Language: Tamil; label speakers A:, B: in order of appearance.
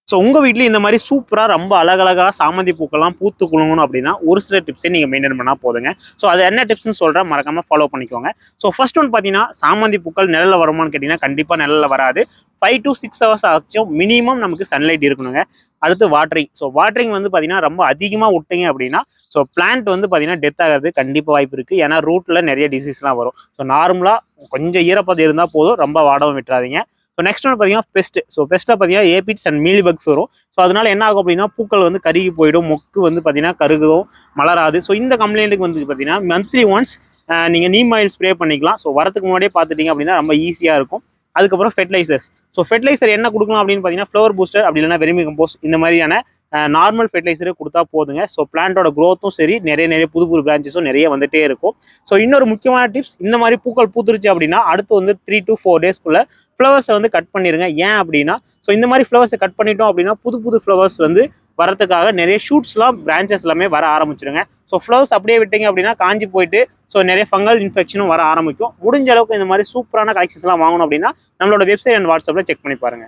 A: ஸோ உங்கள் வீட்லேயும் இந்த மாதிரி சூப்பராக ரொம்ப அழகழகாக சாமந்தி பூக்கெல்லாம் பூத்து குலுங்கணும் அப்படின்னா ஒரு சில டிப்ஸை நீங்கள் மெயின்டைன் பண்ணால் போதுங்க. ஸோ அது என்ன டிப்ஸ்னு சொல்கிறேன், மறக்காமல் ஃபாலோ பண்ணிக்கோங்க. ஸோ ஃபர்ஸ்ட் ஒன் பார்த்தீங்கன்னா, சாமந்தி பூக்கள் நிழலில் வருமானு கேட்டிங்கன்னா கண்டிப்பாக நிழலில் வராது. 5 to 6 hours ஆச்சும் மினிமம் நமக்கு சன்லைட் இருக்கணுங்க. அடுத்து வாட்டரிங். ஸோ வாட்டரிங் வந்து பார்த்தீங்கன்னா ரொம்ப அதிகமாக விட்டீங்க அப்படின்னா ஸோ பிளான்ட் வந்து பார்த்தீங்கன்னா டெத் ஆகிறது கண்டிப்பாக வாய்ப்பு இருக்குது. ஏன்னா ரூட்டில் நிறைய டிசீஸ்லாம் வரும். ஸோ நார்மலாக கொஞ்சம் ஈரப்பதம் இருந்தால் போதும், ரொம்ப வாடவும் விட்டுறாதீங்க. ஸோ நெக்ஸ்ட் ஒன்று பார்த்தீங்கன்னா பெஸ்ட். ஸோ பெஸ்ட்டில் பார்த்தீங்கன்னா ஏபிட்ஸ் அண்ட் மீலி பக்ஸ் வரும். ஸோ அதனால என்ன ஆகும் அப்படின்னா பூக்கள் வந்து கருகி போயிடும், மொக்கு வந்து பார்த்தீங்கன்னா கருகும், மலராது. ஸோ இந்த கம்ப்ளைண்ட்டுக்கு வந்து பார்த்தீங்கன்னா மந்த்லி ஒன்ஸ் நீங்கள் நீம் ஆயில் ஸ்ப்ரே பண்ணிக்கலாம். ஸோ வரதுக்கு முன்னாடியே பார்த்துட்டிங்க அப்படின்னா ரொம்ப ஈஸியாக இருக்கும். அதுக்கப்புறம் ஃபெர்டிலைசர்ஸ். ஸோ ஃபெர்டிலைசர் என்ன கொடுக்கலாம் அப்படின்னு பார்த்தீங்கன்னா ஃப்ளவர் பூஸ்டர் அப்படி இல்லைனா வெர்மி கம்போஸ்ட் இந்த மாதிரியான நார்மல் ஃபெர்டிலைசரே கொடுத்தா போதுங்க. ஸோ பிளான்ட்டோட க்ரோத்தும் சரி, நிறைய புது பிரான்ச்சஸும் நிறைய வந்துட்டே இருக்கும். ஸோ இன்னொரு முக்கியமான டிப்ஸ், இந்த மாதிரி பூக்கள் பூத்துருச்சு அப்படின்னா அடுத்து வந்து 3 to 4 டேஸ்க்குள்ள ஃப்ளவர்ஸை வந்து கட் பண்ணிடுங்க. ஏன் அப்படின்னா ஸோ இந்த மாதிரி ஃப்ளவர்ஸை கட் பண்ணிட்டோம் அப்படின்னா புது ஃப்ளவர்ஸ் வந்து வரத்துக்காக நிறைய ஷூட்ஸ்லாம் பிரான்ச்சஸ் எல்லாமே வர ஆரம்பிச்சிடுங்க. ஸோ ஃப்ளவர்ஸ் அப்படியே விட்டீங்க அப்படின்னா காஞ்சி போயிட்டு ஸோ நிறைய ஃபங்கல் இன்ஃபெக்ஷனும் வர ஆரம்பிக்கும். முடிஞ்ச அளவுக்கு இந்த மாதிரி சூப்பரான கலெக்ஷன்ஸ்லாம் வாங்கணும் அப்படின்னா நம்மளோட வெப்சைட் அண்ட் வாட்ஸ்அப்பில் செக் பண்ணி பாருங்க.